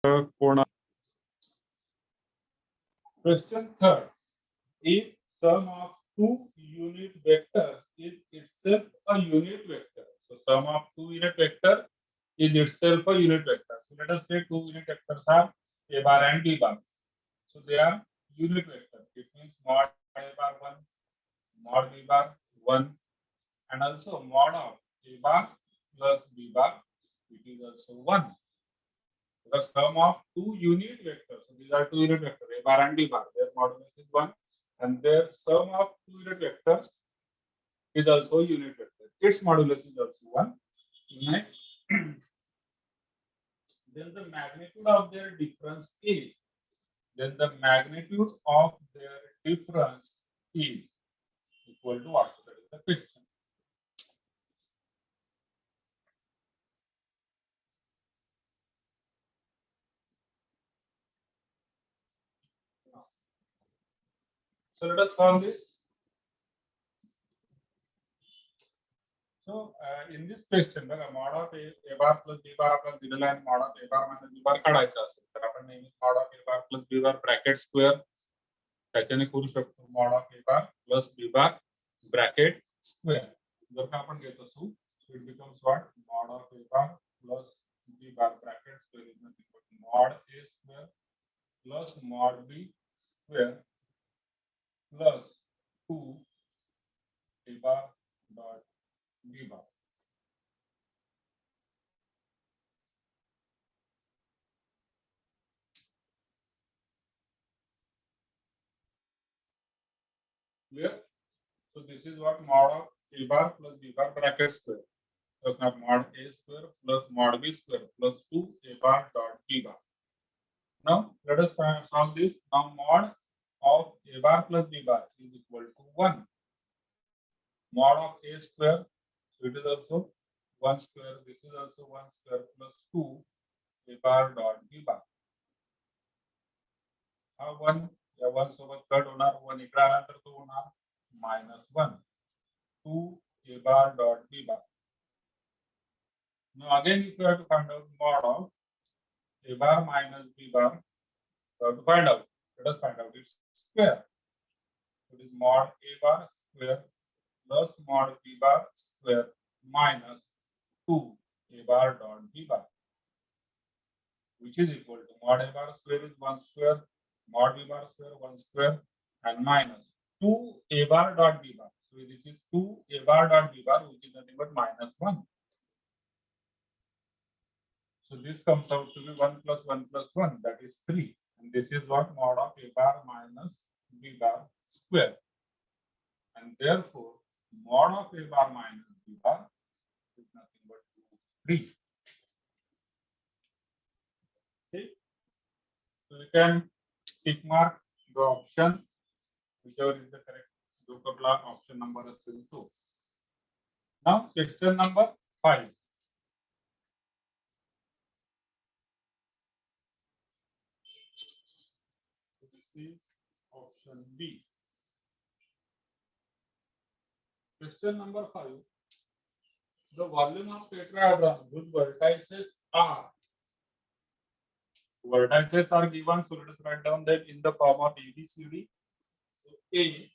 Kona. Question third. If sum of two unit vectors is itself a unit vector. So sum of two unit vector is itself a unit vector. So let us say two unit vectors are A bar and B bar. So they are unit vector. It means mod A bar 1, mod B bar 1, and also mod of A bar plus B bar, it is also 1. The sum of two unit vectors. So these are two unit vectors, A bar and B bar. Their modulus is 1, and their sum of two unit vectors is also unit vector. Its modulus is also 1. Next, then the magnitude of their difference is. Then the magnitude of their difference is equal to what? That is the question. So let us solve this. So in this question, बघा mod of a bar plus b bar आपण दिलेला आहे, mod of a bar minus b bar काढायचा असेल तर आपण नेहमी mod of a bar plus b bar bracket square त्याच्याने करू शकतो. mod of a bar plus b bar bracket square जर का आपण घेत असू so it becomes what mod of a bar plus b bar bracket square is nothing but mod a square plus mod b square plus 2 a bar dot b bar. Clear? So this is what mod of a bar plus b bar bracket square. So now mod a square plus mod b square plus 2 a bar dot b bar. Now let us solve this. Now mod of a bar plus b bar is equal to 1. Mod of a square, so it is also 1 square. This is also 1 square plus 2 a bar dot b bar. हा 1 या 1 सोबत cut होणार, 1 इकडे आल्यानंतर तो होणार -1 2 a bar dot b bar. Now again if you have to find out mod of a bar minus b bar, you have to find out. Let us find out its square. It is mod a bar square plus mod b bar square minus 2 a bar dot b bar, which is equal to mod a bar square is 1 square, mod b bar square 1 square, and minus 2 a bar dot b bar. So this is 2 a bar dot b bar, which is nothing but -1. So this comes out to be 1 plus 1 plus 1, that is 3. And this is what mod of a bar minus b bar square. And therefore, mod of a bar minus b bar is nothing but 3. Okay. So you can tick mark the option, whichever is the correct. Option number is 2. Now, question number 5. This is option B. Question number 5. The volume of tetrahedron whose vertices are given, so let us write down them in the form of ABCD. So A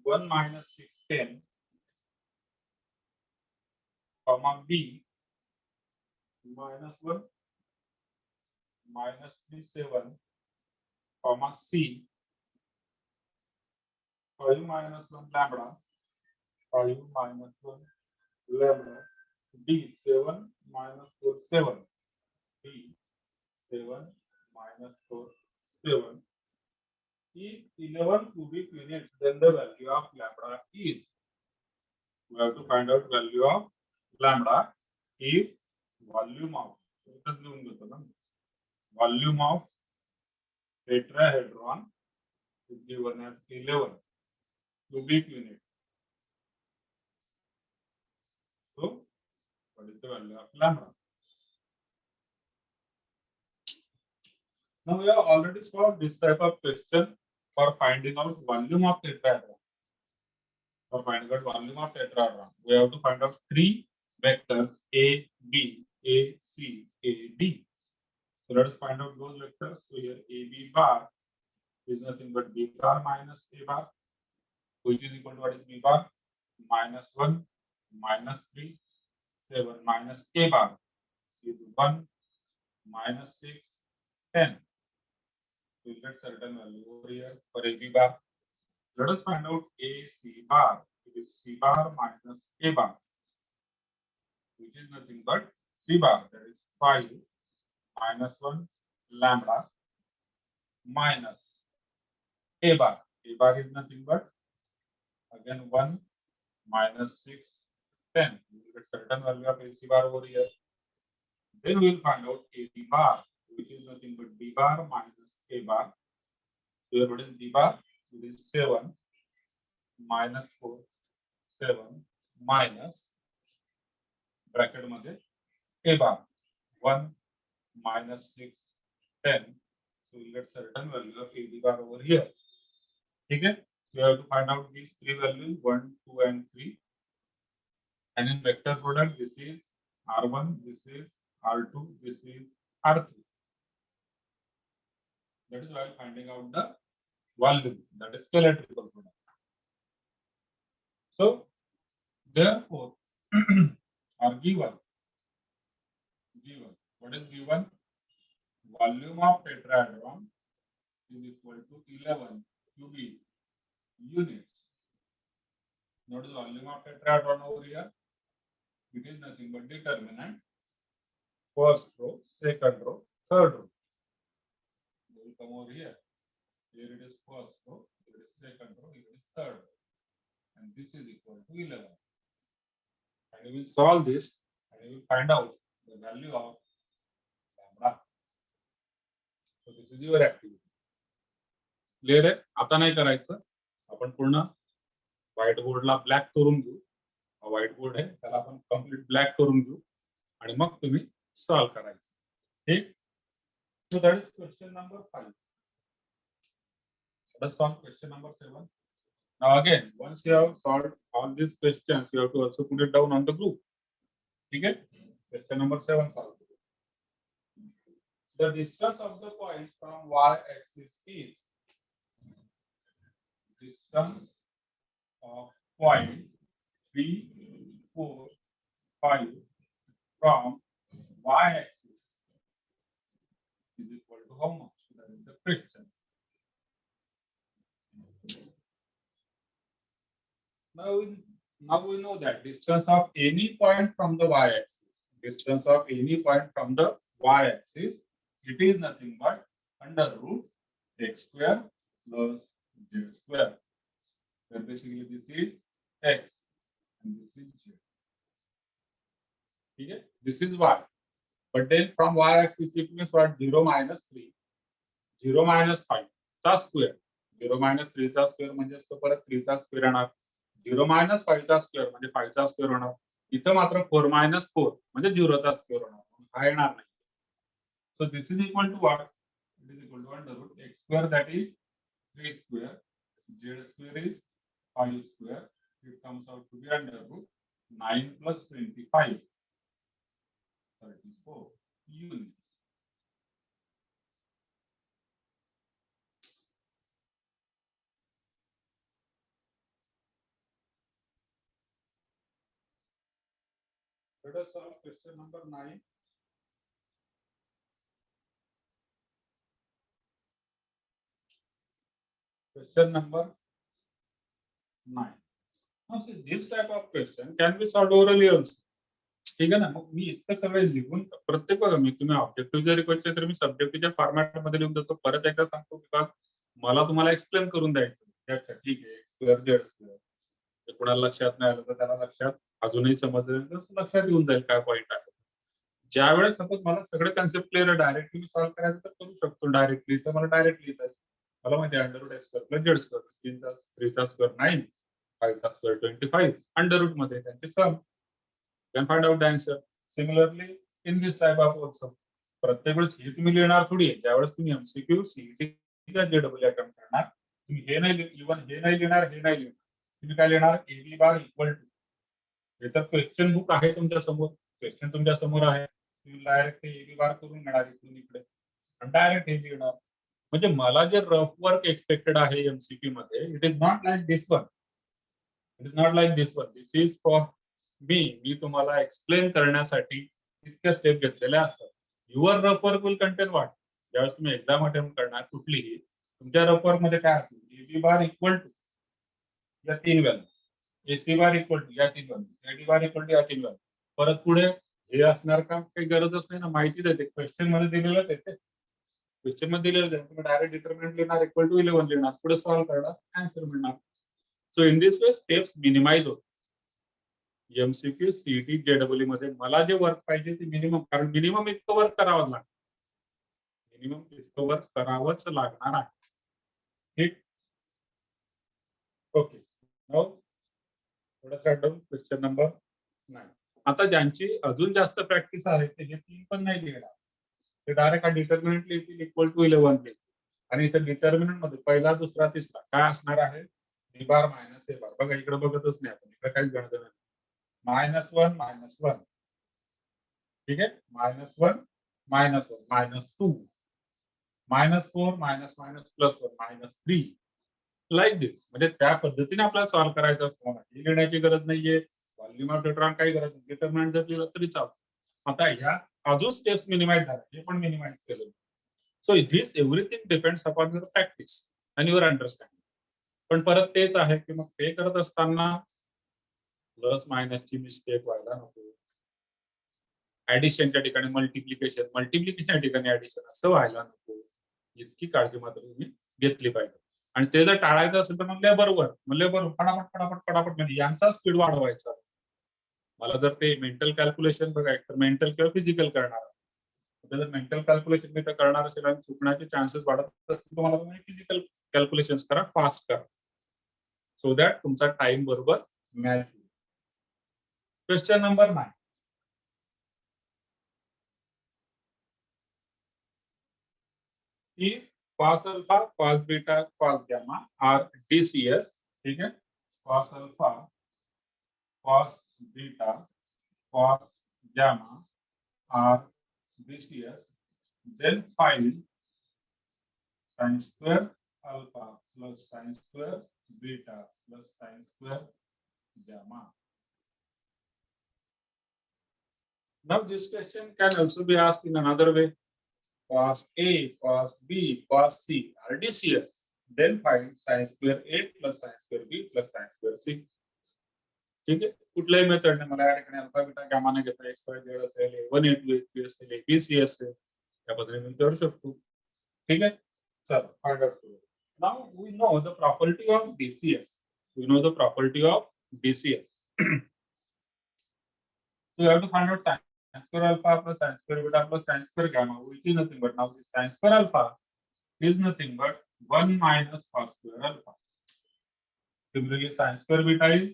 1 minus 610, comma B -1 -37, comma C 5 minus 1 lambda, 5 minus 1 lambda, D 7 minus 4 7, D 7 minus 4 7. If 11 cubic units, then the value of lambda is. We have to find out value of lambda if volume of tetrahedron is given as 11 cubic units. So what is the value of lambda? Now we have already solved this type of question for finding out volume of tetrahedron. For finding out volume of tetrahedron, we have to find out 3 vectors A, B, A, C, A, D. So let us find out those vectors. So here AB bar is nothing but B bar minus A bar, which is equal to what is B bar? -1, -3, 7 minus A bar is 1, -6, 10. We will get certain value over here for AB bar. Let us find out AC bar. It is C bar minus A bar, which is nothing but C bar, that is 5 -1 lambda minus A bar. A bar is nothing but again 1 -6, 10. We will get certain value of AC bar over here. Then we will find out AB bar, which is nothing but B bar minus A bar. So here what is B bar? It is 7 -4, 7 minus bracket मध्ये A bar 1 -6, 10. So we get certain value of AB bar over here. Okay? So you have to find out these three values 1, 2, and 3. And in vector product, this is R1, this is R2, this is R3. That is why finding out the volume, that is scalar-triple product. So therefore, are given. What is given? Volume of tetrahedron is equal to 11 cubic units. Notice volume of tetrahedron over here. It is nothing but determinant. First row, second row, third row. They will come over here. Here it is first row, here it is second row, here it is third row. And this is equal to 11. And we will solve this and we will find out the value of lambda. So this is your activity. Clear आहे? आता नाही करायचं. आपण पूर्ण white बोर्डला black करून घेऊ. हा white board आहे त्याला आपण कंप्लीट ब्लॅक करून घेऊ आणि मग तुम्ही सॉल्व करायचं. ठीक? So that is question number 5. Let us solve question number 7. Now again, once you have solved all these questions, you have to also put it down on the group. Okay? Question number 7 solved. The distance of the point from y-axis is distance of point 3, 4, 5 from y-axis is equal to how much? That is the question. Now we know that distance of any point from the y-axis, distance of any point from the y-axis, it is nothing but under root x square plus z square. So basically this is x and this is z. Okay? This is y. But then from y-axis it means what? 0 minus 3, 0 minus 5 चा square. 0 minus 3 चा square म्हणजे तो परत 3 चा square येणार. 0 minus 5 चा square म्हणजे 5 चा square होणार. इथं मात्र 4 minus 4 म्हणजे 0 चा square होणार. हा येणार नाही. So this is equal to what? It is equal to under root x square, that is 3 square, z square is 5 square. It comes out to be under root 9 plus 25, 34 units. Let us solve question number 9. Question number 9. Now see, this type of question can be solved orally also. ठीक आहे ना. मग मी इतकं सगळं लिहून प्रत्येक बघा मी तुम्ही objective जरी question तर मी सब्जेक्टिव्हच्या फॉर्मॅट मध्ये लिहून देतो. परत एकदा सांगतो की मला तुम्हाला एक्सप्लेन करून द्यायचं. अच्छा ठीक आहे, एक्स स्क्वेअर झेड स्क्वेअर. ते कोणाला लक्षात नाही आलं तर त्याला लक्षात अजूनही समजलं तर लक्षात येऊन जाईल काय पॉईंट आहे. ज्या वेळेस सपोज मला सगळे कन्सेप्ट क्लिअर डायरेक्टली मी सॉल्व्ह करायचं तर करू शकतो डायरेक्टली. तर मला डायरेक्टली लिहिता येईल. मला माहिती आहे under root x square plus z square, 3 चा स्क्वेअर 9, 5 चा स्क्वेअर 25, अंडर रूट मध्ये त्यांचे सम. Can find out the answer. Similarly, in this type of also, प्रत्येक वेळेस हे तुम्ही लिहिणार थोडी आहे. ज्यावेळेस तुम्ही एमसीक्यू सीईटी किंवा जेडब्ल्यू अटेम्प्ट करणार, तुम्ही हे नाही इव्हन हे नाही लिहिणार, हे नाही लिहिणार. तुम्ही काय लिहिणार? एबी बार इक्वल टू, हे तर क्वेश्चन बुक आहे तुमच्या समोर, क्वेश्चन तुमच्या समोर आहे. तुम्ही डायरेक्ट एबी बार करून घेणार इकडून इकडे. डायरेक्ट हे लिहिणार. म्हणजे मला जे रफ वर्क एक्सपेक्टेड आहे एमसीक्यू मध्ये, it is not like this one. It is not like this one. This is for me तुम्हाला एक्सप्लेन करण्यासाठी इतक्या स्टेप घेतलेल्या असतात. Your rough work will contain what. ज्यावेळेस तुम्ही एक्झाम अटेम्प्ट करणार कुठलीही, तुमच्या रफ वर्क मध्ये काय असेल, एबी बार इक्वल टू या 3 value, AC bar equal to या 3 value, AD bar equal to या 3 व्हॅल्यू. परत पुढे हे असणार का, काही गरजच नाही ना, माहितीच आहे ते क्वेश्चन मध्ये दिलेलंच आहे. ते क्वेश्चन मध्ये दिलेलं आहे, तुम्ही डायरेक्ट डिटर्मिनंट लिहिणार, इक्वल टू 11 लिहिणार, पुढे सॉल्व्ह करणार, आन्सर मिळणार. So in this way steps minimize होत. एमसीक्यू सीईटी जेडब्ल्यू मध्ये मला जे वर्क पाहिजे ते मिनिमम, कारण मिनिमम इतकं वर्क करावं लागणार, मिनिमम इतकं वर्क करावंच लागणार आहे. ठीक, ओके. नाउ थोडासा डाऊन क्वेश्चन नंबर 9. आता ज्यांची अजून जास्त प्रॅक्टिस आहे ते हे 3 पण नाही लिहिणार, ते डायरेक्ट हा डिटर्मिनंट लिहितील, इक्वल टू 11 लिहितील. आणि इथे डिटर्मिनंट मध्ये पहिला, दुसरा, तिसरा काय असणार आहे, बी बार मायनस ए बार. बघा इकडे बघतच नाही आपण, इकडे काही गणित नाही. -1 -1, ठीक आहे, -1 -1 -2 -4 -1 +1 -3 लाईक दिस. म्हणजे त्या पद्धतीने आपल्याला सॉल्व्ह करायचं असतं. हे लिहिण्याची गरज नाहीये, व्हॉल्यूम ऑफ डिटरमिनंट काही गरज नाही, डिटरमिनंट जर लिहिलं तरी चालतं. आता ह्या अजून स्टेप्स मिनिमाइज झाल्या, हे पण मिनिमाइज केलं. So this everything depends upon your practice and your understanding. पण परत तेच आहे की मग ते करत असताना प्लस मायनसची मिस्टेक व्हायला नको. ऍडिशनच्या ठिकाणी मल्टिप्लिकेशनच्या ठिकाणी ऍडिशन असं व्हायला नको. इतकी काळजी मात्र तुम्ही घेतली पाहिजे. आणि ते जर टाळायचं असेल तर मग लेबरवर फटाफट फटाफट फटाफट म्हणजे यांचा स्पीड वाढवायचा. मला जर ते मेंटल कॅल्क्युलेशन बघायचं तर मेंटल किंवा फिजिकल करणार, जर मेंटल कॅल्क्युलेशन मी तर करणार असेल आणि चुकण्याचे चान्सेस वाढत असतील, तुम्हाला तुम्ही फिजिकल कॅल्क्युलेशन करा, फास्ट करा, सो दॅट तुमचा टाइम बरोबर मॅच होईल. Question number 9. if cos alpha, cos beta, cos gamma are DCS, ठीक है, cos alpha, cos beta, cos gamma are DCS, then find sin square alpha plus sin square beta plus sin square gamma. Now this question can also be asked in another way. Cos A, cos B, cos C are DCS. Then find sin square A plus sin square B plus sin square C. ठीक आहे, कुठल्याही मेथडने मला या ठिकाणी alpha beta gamma ने घेता x Y Z असेल, A1A2A3 असेल, ABC असेल, त्या पद्धतीने मी करू शकतो. ठीक आहे, चला फाइंड आउट करू. Now we know the property of DCS. We know the property of DCS. So you have to find out sin square alpha plus sin square beta plus sin square gamma, which is nothing but, now this sin square alpha is nothing but 1 minus cos square alpha. Similarly, sin square beta is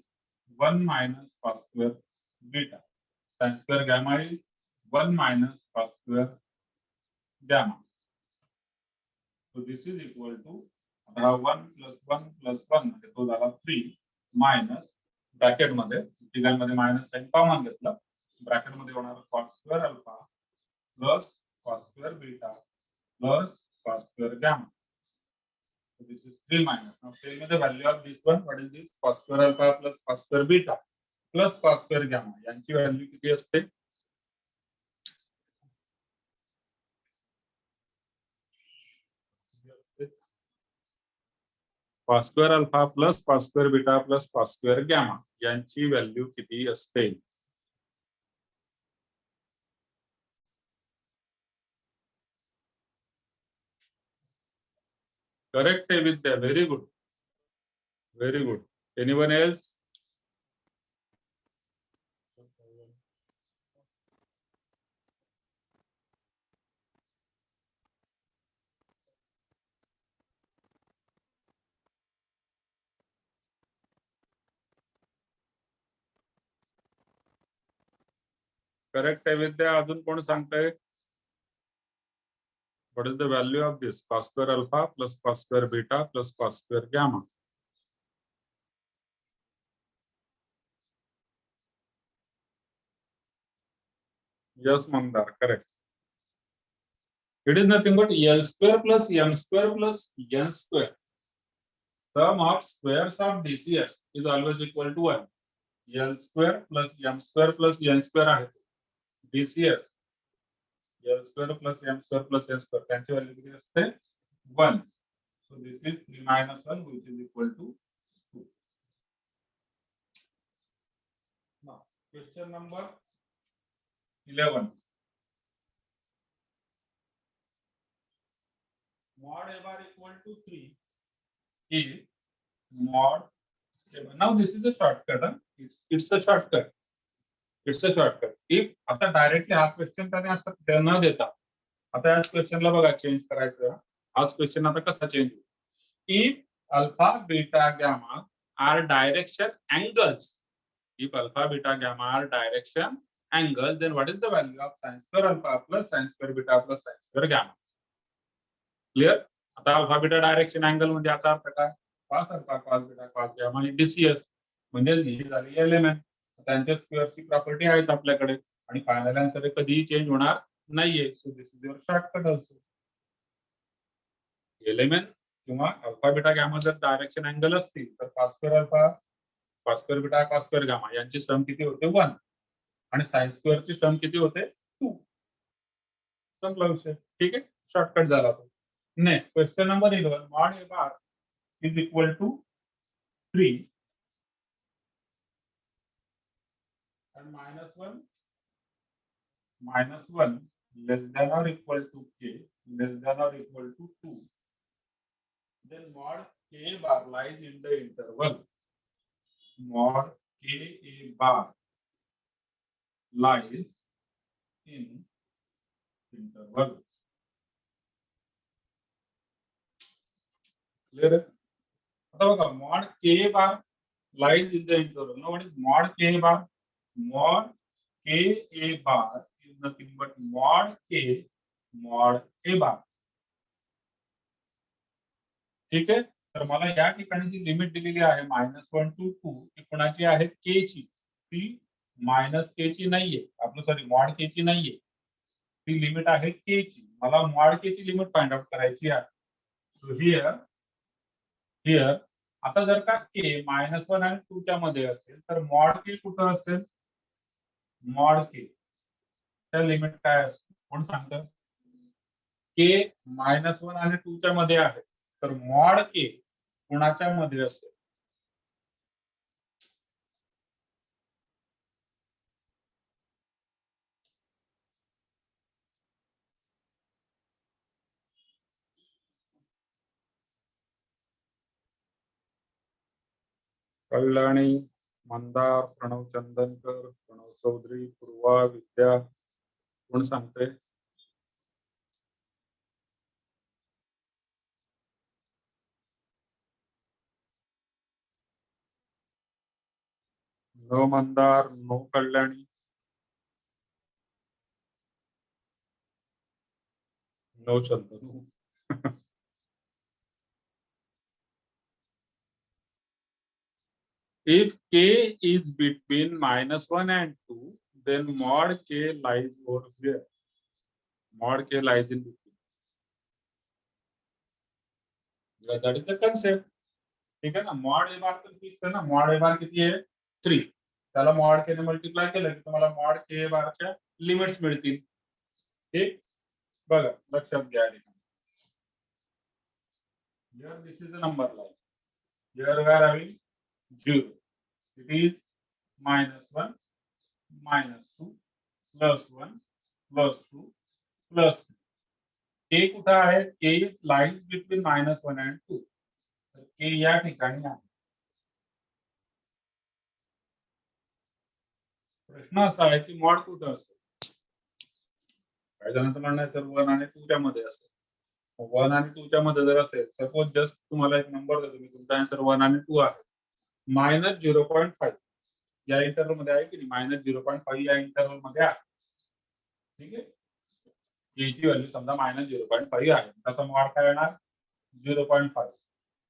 1 minus cos square beta. Sin square gamma is 1 minus cos square gamma. So this is equal to 1 plus 1 plus 1 म्हणजे तो झाला 3 minus bracket मध्ये तिघांमध्ये minus sign common घेतला, bracket मध्ये होणार cos square alpha plus cos square beta plus cos square gamma. So this is 3 minus. Now tell me the value of this one. What is this? Cos square alpha plus cos square beta plus cos square gamma. यांची value किती असते? cos square alpha plus cos square beta plus cos square gamma यांची value किती असते? Correct, Vidya. Very good. Very good. Anyone else? Correct आहे विद्या. अजून कोण सांगताय? What is the value of this? Cos square alpha plus cos square beta plus cos square gamma. Yes, Mandar, correct. It is nothing but L square plus M square plus N square. Sum of squares of DCS is always equal to 1. L square plus M square plus N square आहे DCS. L square plus M square plus N square त्यांची value किती असते 1. So this is 3 minus 1 which is equal to 2. Now question number 11. Mod a bar equal to 3 is mod a bar. Now this is a shortcut. It's a shortcut. It's a shortcut. If आता directly हा question त्याने असं न देता आता या क्वेश्चनला बघा change करायचं. हाच क्वेश्चन आता कसा चेंज होईल? If alpha, beta, gamma are direction angles, if alpha, beta, gamma are direction angles, then what is the value of sin square alpha plus sin square beta plus sin square gamma? Clear? आता alpha, beta direction angle म्हणजे याचा अर्थ काय? cos alpha, cos beta, cos gamma हे DCS म्हणजे ही झाली element. त्यांच्या स्क्वेअरची property आहेच आपल्याकडे आणि फायनल आन्सर कधीही चेंज होणार नाहीये. सो this is your shortcut also. Element किंवा अल्फा बीटा गॅमा जर डायरेक्शन अँगल असतील तर cos square alpha cos square beta cos square gamma यांची सम किती होते 1 आणि sin स्क्वेअरची सम किती होते 2. संपला विषय. ठीक आहे, शॉर्टकट झाला तो. Next question number 11. mod a bar is equal to 3 and minus 1 less than or equal to k less than or equal to 2. Then mod k bar lies in the interval. Mod k bar lies in interval. Clear? आता बघा mod k bar lies in the interval. Now what is mod k bar? Mod k bar is nothing but mod a bar. ठीक आहे, तर मला या ठिकाणी जी limit दिलेली आहे -1 to 2 ती कोणाची आहे के ची. ती मायनस के ची नाहीये, आपलं सॉरी मॉड के ची नाहीये, ती लिमिट आहे के ची. मला मॉड के ची लिमिट फाइंड आउट करायची आहे. सो हियर आता जर का के -1 आणि 2 च्या मध्ये असेल तर मॉड के कुठं असेल? मॉड के च्या लिमिट काय असते कोण सांगतं? के -1 आणि 2 च्या मध्ये आहे तर मॉड के कोणाच्या मध्ये असेल? कल्याणी, मंदार, प्रणव चंदनकर, प्रणव चौधरी, पूर्वा, विद्या कोण सांगते? No Mandar, no Kalyani, no Chandan. If k is between -1 and 2, then mod k lies over here. Mod k lies in between. That is the concept. ठीक आहे ना, मॉड ए बार तर फिक्स आहे ना. मॉड ए बार किती आहे 3. त्याला मॉड के ने मल्टिप्लाय केलं की तुम्हाला मॉड के बारच्या लिमिट्स मिळतील. ठीक, बघा लक्षात घ्या. Here this is the number line. Here we are having 0. It is -1, -2, +1, +2, +3. K कुठं आहे? K lies between -1 and 2. तर K या ठिकाणी आहे. प्रश्न असा आहे की मॉड कुठं असेल? काही जणांचं म्हणणं आहे सर 1 आणि 2 च्या मध्ये असेल. 1 आणि 2 च्या मध्ये जर असेल, सपोज जस्ट तुम्हाला एक नंबर देतो मी, तुमचा आन्सर 1 आणि 2 आहे. -0.5 या इंटरवल मध्ये आहे की नाही? -0.5 या इंटरवल मध्ये आहे. ठीक आहे, याची व्हॅल्यू समजा -0.5 आहे. त्याचा मॉड काय येणार? 0.5.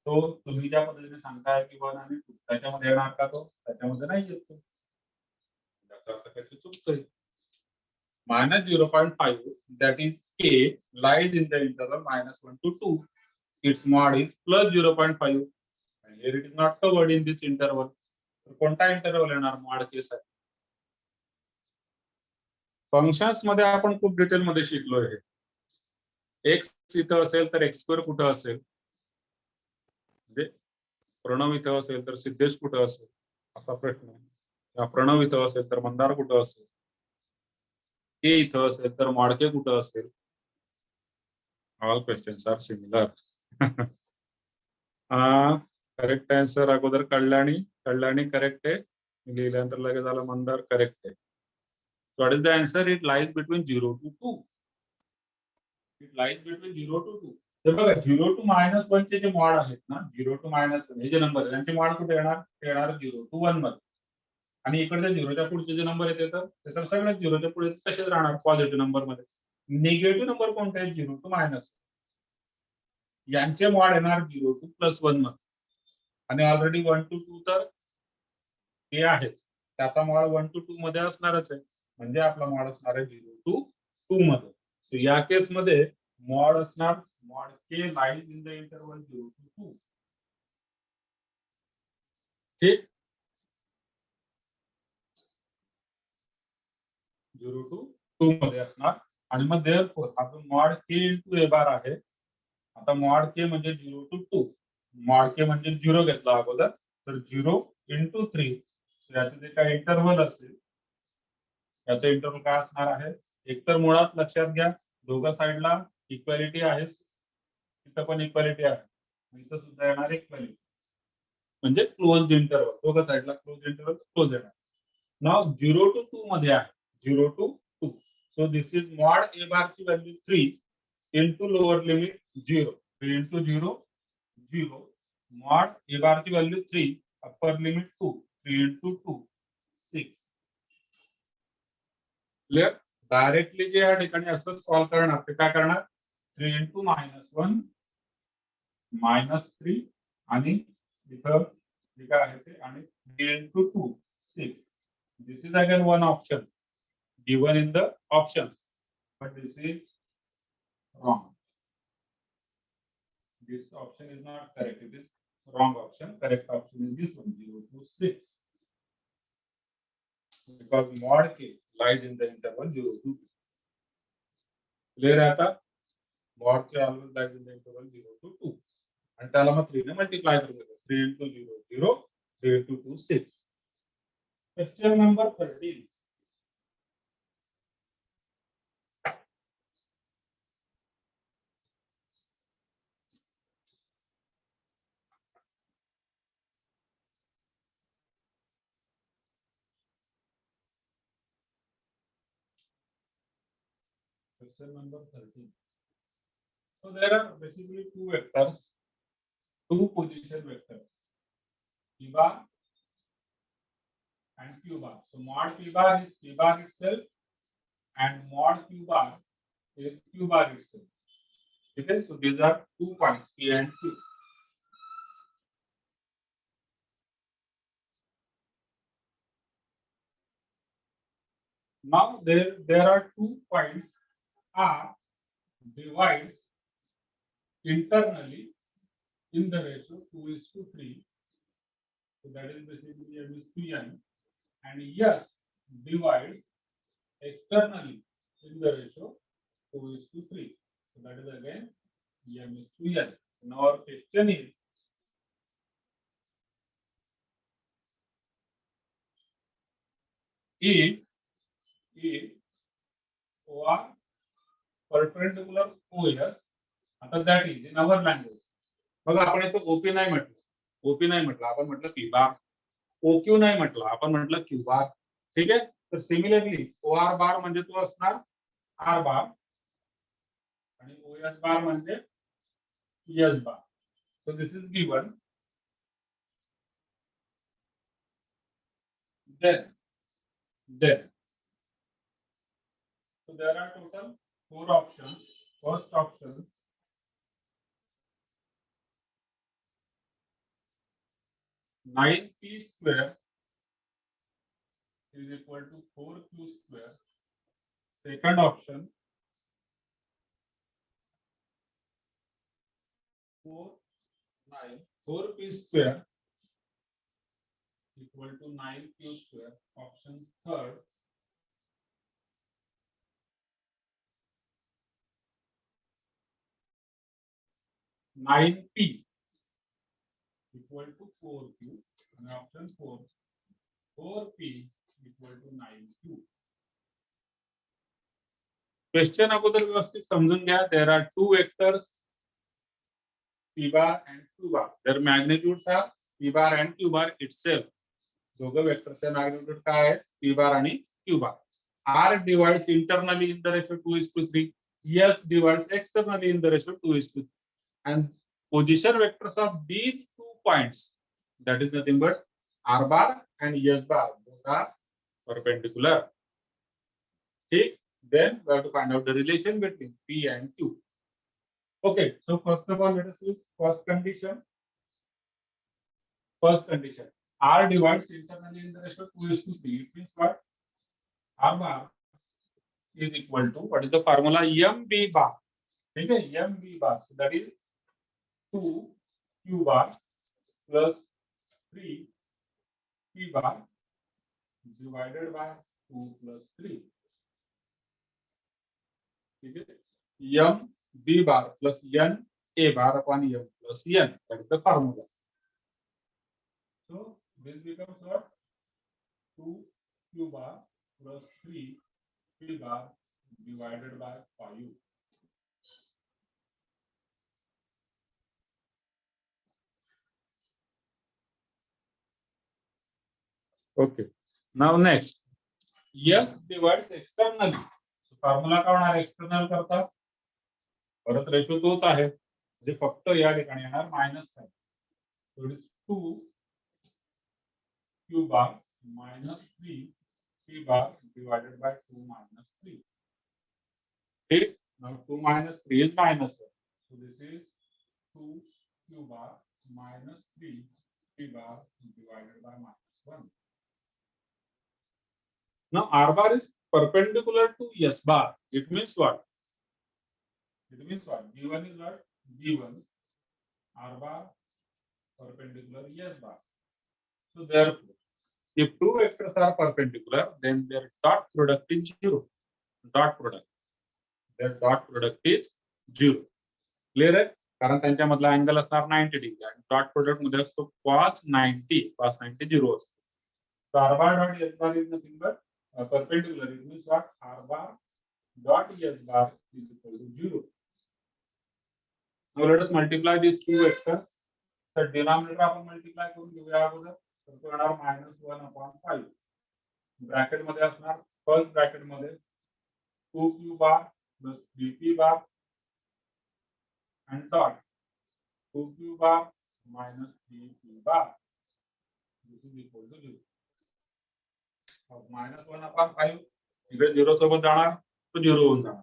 तो तुम्ही ज्या पद्धतीने सांगताय की 1 आणि 2 त्याच्यामध्ये येणार का? तो त्याच्यामध्ये नाही येत. तो त्याचा अर्थ काहीतरी चुकतोय. minus 0.5, that is k, lies in the interval minus 1 to 2. Its mod is plus 0.5. And here it is not covered in this interval. तर कोणता इंटरव्हल येणार मॉड के साठी? फंक्शन्स मध्ये आपण खूप डिटेल मध्ये शिकलोय हे. एक्स इथं असेल तर एक्स स्क्वेअर कुठं असेल, म्हणजे प्रणव इथं असेल तर सिद्धेश कुठं असेल असा प्रश्न आहे. प्रणव इथं असेल तर मंदार कुठं असेल, के इथं असेल तर मॉडके कुठं असेल. All questions are similar. Correct answer अगोदर कल्याणी करेक्ट आहे. लिहिल्यानंतर लगेच आलं मंदार करेक्ट आहे. What is the answer? It lies between 0 to 2. It lies between 0 to 2. तर बघा 0 to -1 चे जे मॉड आहेत ना, 0 to -1 हे जे नंबर आहेत त्यांचे मॉड कुठे येणार? ते येणार 0 to 1 मध्ये. आणि इकडच्या 0च्या पुढचे जे नंबर येते तर सगळ्यात 0च्या पुढे तसेच राहणार पॉझिटिव्ह नंबर मध्ये. निगेटिव्ह नंबर कोणते आहेत? 0 to -1. यांचे मॉड येणार 0 to +1 मध्ये. आणि ऑलरेडी 1 to 2 तर हे आहेच, त्याचा मॉड 1 to 2 मध्ये असणारच आहे. म्हणजे आपला मॉड असणार आहे 0 to 2 मध्ये. सो या केस मध्ये मॉड असणार मॉड के lies in the interval 0 to 2. ठीक, 0 to 2 मध्ये असणार. आणि मग देअरफॉर आपण मॉड के इंटू ए बार आहे. आता मॉड के म्हणजे 0 to 2, मॉड के म्हणजे 0 घेतला अगोदर, तर 0 into 3. याचे जे काही इंटरव्हल असेल याचा इंटरव्हल काय असणार आहे? एकतर मुळात लक्षात घ्या दोघा साइडला इक्वॅलिटी आहे, इथं पण इक्वॅलिटी आहे, इथं सुद्धा येणार इक्वॅलिटी, म्हणजे क्लोज्ड इंटरव्हल. दोघा साइडला क्लोज इंटरव्हल क्लोज येणार. नाव 0 to 2 मध्ये आहे, 0 to 2. So this is mod a bar ची value 3 into lower limit 0. 3 into 0 0. Mod a bar ची value 3, upper limit 2. 3 into 2 6. Clear? Directly जे या ठिकाणी असं सॉल्व्ह करणार ते काय करणार? 3 into -1 -3 आणि इथं जे काय आहे ते आणि 3 into 2 6. This is again one option given in the options, but this is wrong. This option is not correct. It is wrong option. Correct option is this one, 0 to 6. Because mod k lies in the interval 0 to 2. Clear आहे आता? Mod k always lies in the interval 0 to 2. आणि त्याला मग 3 ने multiply करू देतो. 3 into 0 0, 3 into 2 6. Question number 13. Question number 13. So there are basically two vectors, two position vectors, p bar and q bar. So mod p bar is p bar itself and mod q bar is q bar itself. Okay, so these are 2 points p and q. Now there are 2 points R divides internally in the ratio 2:3. So that is basically M is to N, and S divides externally in the ratio 2:3. So that is again M is to N. Now our question is, if OR perpendicular OS, आता that is in our language. बघा आपण इथं OP नाही म्हटलं, OP नाही म्हटलं, आपण म्हटलं पी बार. ओक्यू नाही म्हटलं, आपण म्हटलं क्यू बार. ठीक आहे. तर सिमिलरली ओ आर बार म्हणजे तो असणार आर बार आणि ओ एस बार म्हणजे S bar. So this is given. Then so there are total 4 options. First option, 9p square is equal to 4q square. Second option, 4p square equal to 9q square. Option third, 9p equal to 4q. And option 4, 4p equal to 9q. Question अगोदर व्यवस्थित समजून घ्या. There are two vectors p bar and q bar. Their magnitudes are p bar and q bar itself. दोघं वेक्टरचे magnitude काय आहे? p bar आणि q bar. r divides internally in the ratio 2:3. s divides externally in the ratio 2:3. And position vectors of these 2 points, that is nothing but r bar and s bar, both are perpendicular. Okay, then we have to find out the relation between p and q. Okay, so first of all, let us use first condition. First condition, r divides internally in the ratio 2:3. It means what? R bar is equal to, what is the formula? mb bar. Okay, mb bar. So that is 2q bar plus 3p bar divided by 2 plus 3. Okay, mb bar plus n a bar upon m plus n. That is the formula. So this becomes what? 2q bar plus 3p bar divided by 5. Okay. Now next, s divides externally. So formula काय होणार? External करता परत ratio तोच आहे, म्हणजे फक्त या ठिकाणी येणार minus sign. So it is 2q bar minus 3p bar divided by 2 minus 3. Okay. Now 2 minus 3 is minus 1. So this is 2q bar minus 3p bar divided by minus 1. Now r bar is perpendicular to s bar. It means what? It means what? B1 is what? B1. R bar perpendicular s bar. So therefore, if two vectors are perpendicular, then their dot product is 0. Dot product. Their dot product is 0. Clear आहे? कारण त्यांच्यामधला angle असणार 90 degree आणि dot product मध्ये असतो cos 90. cos 90 0 असतो. So r bar dot s bar is nothing but perpendicular. It means what? R bar dot s bar is equal to 0. Now let us multiply these two vectors. The denominator आपण multiply करून घेऊया अगोदर. तर तो येणार -1/5. Bracket मध्ये असणार first bracket मध्ये 2q bar plus 3p bar and dot 2q bar minus 3p bar. This is equal to 0. -1/5 इकडे 0 सोबत जाणार तो 0 होऊन जाणार.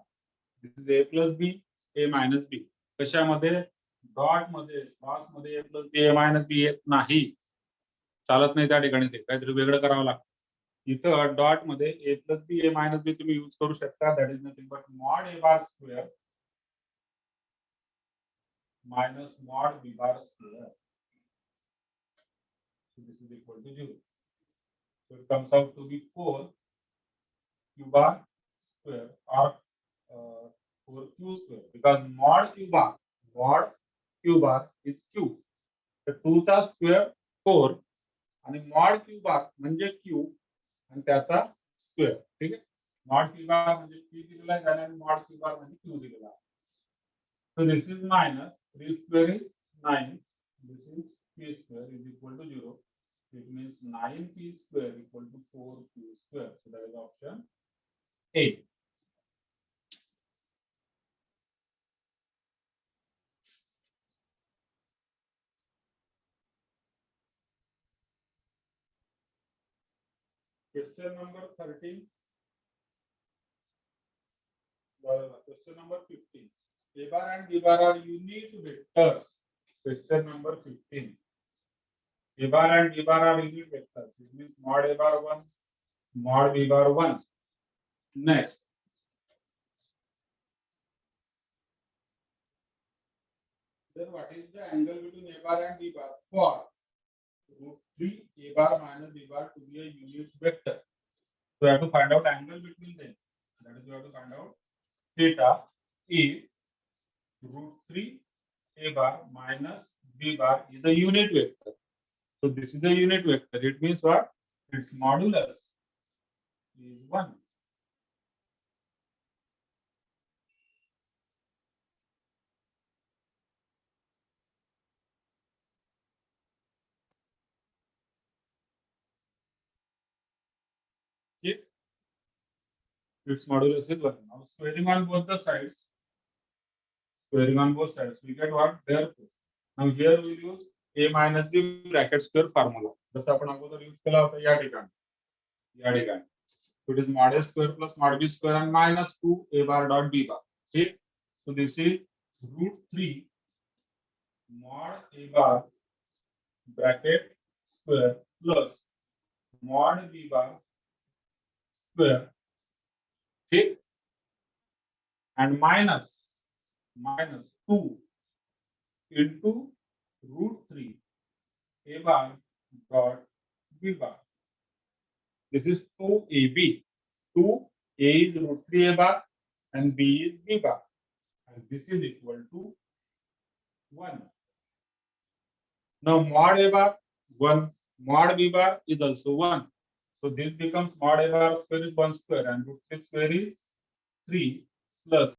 This is a plus b, a minus b. कशामध्ये? डॉट मध्ये, क्रॉस मध्ये a plus b, a minus b येत नाही. चालत नाही त्या ठिकाणी, ते काहीतरी वेगळं करावं लागतं. इथं डॉट मध्ये a plus b, a minus b तुम्ही यूज करू शकता. That is nothing but mod a bar square minus mod b bar square. So this is equal to 0. So it comes out to be 4q bar square or 4q square, because mod q bar is q. So 2 चा square 4 आणि mod q bar म्हणजे q आणि त्याचा square. ठीक आहे. mod q bar म्हणजे q दिलेला आहे आणि mod q bar म्हणजे q दिलेला आहे. So this is minus 3 square is 9. This is p square is equal to 0. It means 9p square equal to 4q square. So that is option A. Question number 13. Question number 15. A bar and B bar are unique vectors. Question number 15. A bar and B bar are unique vectors. It means mod A bar 1, mod B bar 1. Next, then what is the angle between a bar and b bar? For root 3 a bar minus b bar to be a unit vector. So you have to find out angle between them. That is, you have to find out theta if root 3 a bar minus b bar is a unit vector. So this is a unit vector. It means what? Its modulus is 1. Okay. Its modulus is 1. Now squaring on both the sides. Squaring on both sides. We get what? Therefore. Now here we will use a minus b bracket square formula. जसं आपण अगोदर use केला होता या ठिकाणी. So it is mod a square plus mod b square and minus 2 a bar dot b bar. Okay. So this is root 3 mod a bar bracket square plus mod b bar square. Okay. And minus 2 into root 3 a bar dot b bar. This is 2ab. 2a is root 3 a bar and b is b bar. And this is equal to 1. Now mod a bar 1, mod b bar is also 1. So this becomes mod a bar square is 1 square and root 3 square is 3 plus